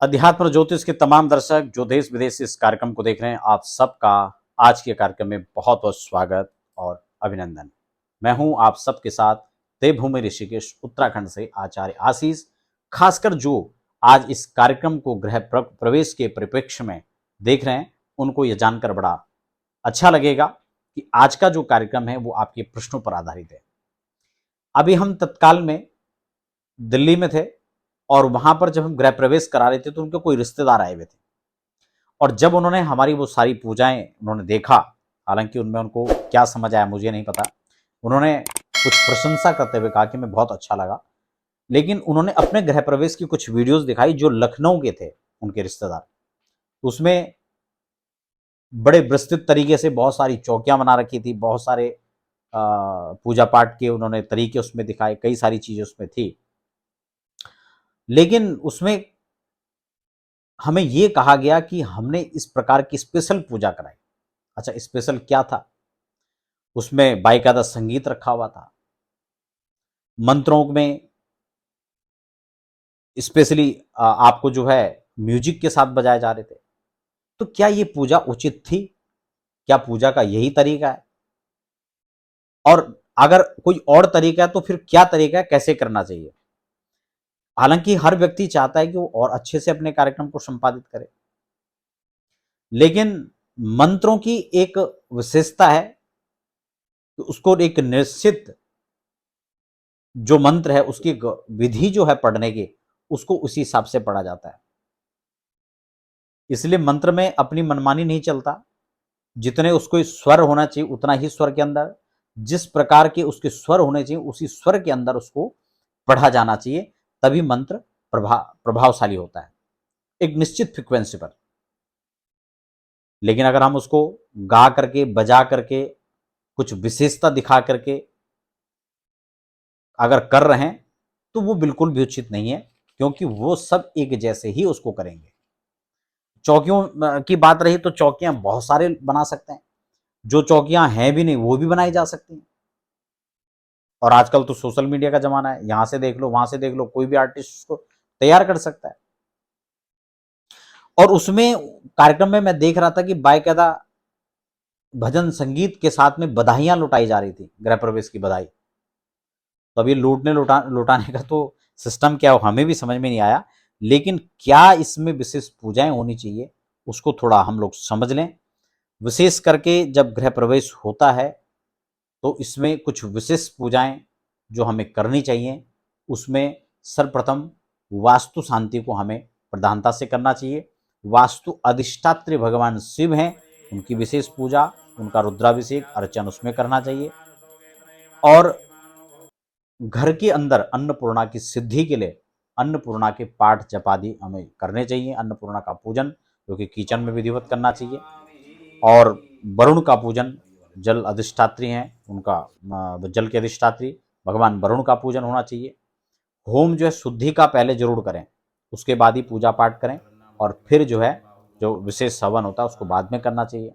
अध्यात्म ज्योतिष के तमाम दर्शक जो देश विदेश से इस कार्यक्रम को देख रहे हैं, आप सबका आज के कार्यक्रम में बहुत बहुत स्वागत और अभिनंदन। मैं हूं आप सबके साथ देवभूमि ऋषिकेश उत्तराखंड से आचार्य आशीष। खासकर जो आज इस कार्यक्रम को गृह प्रवेश के परिप्रेक्ष्य में देख रहे हैं, उनको यह जानकर बड़ा अच्छा लगेगा कि आज का जो कार्यक्रम है वो आपके प्रश्नों पर आधारित है। अभी हम तत्काल में दिल्ली में थे और वहां पर जब हम गृह प्रवेश करा रहे थे तो उनके कोई रिश्तेदार आए हुए थे, और जब उन्होंने हमारी वो सारी पूजाएं उन्होंने देखा, हालांकि उनमें उनको क्या समझ आया मुझे नहीं पता, उन्होंने कुछ प्रशंसा करते हुए कहा कि मैं बहुत अच्छा लगा, लेकिन उन्होंने अपने गृह प्रवेश की कुछ वीडियोस दिखाई जो लखनऊ के थे उनके रिश्तेदार। उसमें बड़े विस्तृत तरीके से बहुत सारी चौकियां बना रखी थी, बहुत सारे पूजा पाठ के उन्होंने तरीके उसमें दिखाए, कई सारी चीजें उसमें थी। लेकिन उसमें हमें यह कहा गया कि हमने इस प्रकार की स्पेशल पूजा कराई। अच्छा, स्पेशल क्या था? उसमें बाकायदा संगीत रखा हुआ था, मंत्रों में स्पेशली आपको जो है म्यूजिक के साथ बजाए जा रहे थे। तो क्या ये पूजा उचित थी? क्या पूजा का यही तरीका है? और अगर कोई और तरीका है तो फिर क्या तरीका है, कैसे करना चाहिए? हालांकि हर व्यक्ति चाहता है कि वो और अच्छे से अपने कार्यक्रम को संपादित करे, लेकिन मंत्रों की एक विशेषता है कि उसको एक निश्चित जो मंत्र है उसकी विधि जो है पढ़ने की, उसको उसी हिसाब से पढ़ा जाता है। इसलिए मंत्र में अपनी मनमानी नहीं चलता। जितने उसको स्वर होना चाहिए उतना ही स्वर के अंदर, जिस प्रकार के उसके स्वर होने चाहिए उसी स्वर के अंदर उसको पढ़ा जाना चाहिए, तभी मंत्र प्रभावशाली होता है एक निश्चित फ्रीक्वेंसी पर। लेकिन अगर हम उसको गा करके, बजा करके, कुछ विशेषता दिखा करके अगर कर रहे हैं तो वो बिल्कुल भी उचित नहीं है, क्योंकि वो सब एक जैसे ही उसको करेंगे। चौकियों की बात रही तो चौकियां बहुत सारे बना सकते हैं, जो चौकियां हैं भी नहीं वो भी बनाई जा सकती हैं। और आजकल तो सोशल मीडिया का जमाना है, यहां से देख लो वहां से देख लो, कोई भी आर्टिस्ट उसको तैयार कर सकता है। और उसमें कार्यक्रम में मैं देख रहा था कि बाकायदा भजन संगीत के साथ में बधाइयां लुटाई जा रही थी, गृह प्रवेश की बधाई। तो अब ये लुटाने का तो सिस्टम क्या हो हमें भी समझ में नहीं आया, लेकिन क्या इसमें विशेष पूजाएं होनी चाहिए उसको थोड़ा हम लोग समझ लें। विशेष करके जब गृह प्रवेश होता है तो इसमें कुछ विशेष पूजाएं जो हमें करनी चाहिए, उसमें सर्वप्रथम वास्तु शांति को हमें प्रधानता से करना चाहिए। वास्तु अधिष्ठात्री भगवान शिव हैं, उनकी विशेष पूजा, उनका रुद्राभिषेक अर्चन उसमें करना चाहिए। और घर के अंदर अन्नपूर्णा की सिद्धि के लिए अन्नपूर्णा के पाठ जप आदि हमें करने चाहिए। अन्नपूर्णा का पूजन जो कि किचन में विधिवत करना चाहिए। और वरुण का पूजन, जल अधिष्ठात्री हैं उनका, जल के अधिष्ठात्री भगवान वरुण का पूजन होना चाहिए। होम जो है शुद्धि का पहले जरूर करें, उसके बाद ही पूजा पाठ करें, और फिर जो है जो विशेष हवन होता है उसको बाद में करना चाहिए।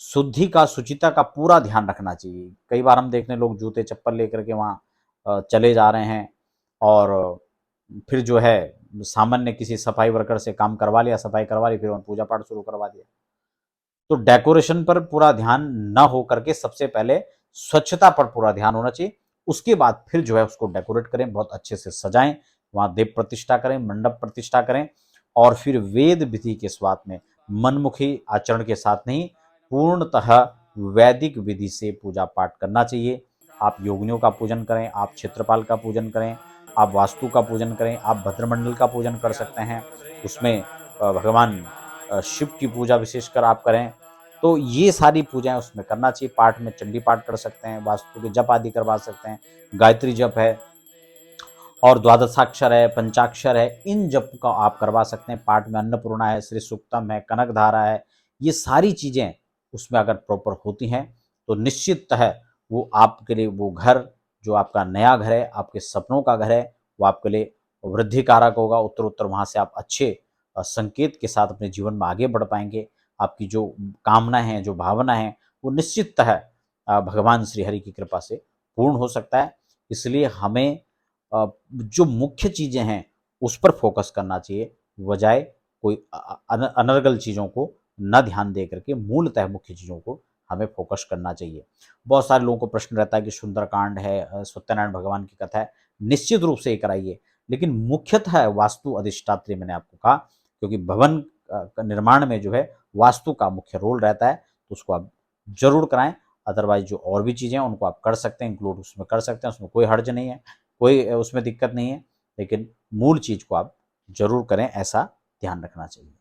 शुद्धि का, शुचिता का पूरा ध्यान रखना चाहिए। कई बार हम देखने लोग जूते चप्पल लेकर के वहाँ चले जा रहे हैं, और फिर जो है सामान्य किसी सफाई वर्कर से काम करवा लिया, सफाई करवा ली, फिर पूजा पाठ शुरू करवा दिया। तो डेकोरेशन पर पूरा ध्यान न हो करके सबसे पहले स्वच्छता पर पूरा ध्यान होना चाहिए। उसके बाद फिर जो है उसको डेकोरेट करें, बहुत अच्छे से सजाएं, वहां देव प्रतिष्ठा करें, मंडप प्रतिष्ठा करें, और फिर वेद विधि के साथ में मनमुखी आचरण के साथ नहीं, पूर्णतः वैदिक विधि से पूजा पाठ करना चाहिए। आप योगिनियों का पूजन करें, आप क्षेत्रपाल का पूजन करें, आप वास्तु का पूजन करें, आप भद्रमंडल का पूजन कर सकते हैं। उसमें भगवान शिव की पूजा विशेषकर आप करें। तो ये सारी पूजाएं उसमें करना चाहिए। पाठ में चंडी पाठ कर सकते हैं, वास्तु के जप आदि करवा सकते हैं, गायत्री जप है और द्वादशाक्षर है, पंचाक्षर है, इन जप का आप करवा सकते हैं। पाठ में अन्नपूर्णा है, श्री सूक्तम है, कनक धारा है, ये सारी चीजें उसमें अगर प्रॉपर होती हैं तो निश्चिततः वो आपके लिए वो घर जो आपका नया घर है, आपके सपनों का घर है, वो आपके लिए वृद्धि कारक होगा। उत्तर उत्तर वहां से आप अच्छे संकेत के साथ अपने जीवन में आगे बढ़ पाएंगे। आपकी जो कामना है, जो भावना है, वो निश्चिततः भगवान श्री हरि की कृपा से पूर्ण हो सकता है। इसलिए हमें जो मुख्य चीजें हैं उस पर फोकस करना चाहिए, बजाय कोई अनर्गल चीज़ों को न ध्यान दे करके मूलतः मुख्य चीज़ों को हमें फोकस करना चाहिए। बहुत सारे लोगों को प्रश्न रहता है कि सुंदरकांड है, सत्यनारायण भगवान की कथा है, निश्चित रूप से ये कराइए, लेकिन मुख्यतः वास्तु अधिष्ठात्री मैंने आपको कहा, क्योंकि भवन का निर्माण में जो है वास्तु का मुख्य रोल रहता है, तो उसको आप जरूर कराएं। अदरवाइज जो और भी चीज़ें हैं उनको आप कर सकते हैं, इंक्लूड उसमें कर सकते हैं, उसमें कोई हर्ज नहीं है, कोई उसमें दिक्कत नहीं है, लेकिन मूल चीज़ को आप जरूर करें, ऐसा ध्यान रखना चाहिए।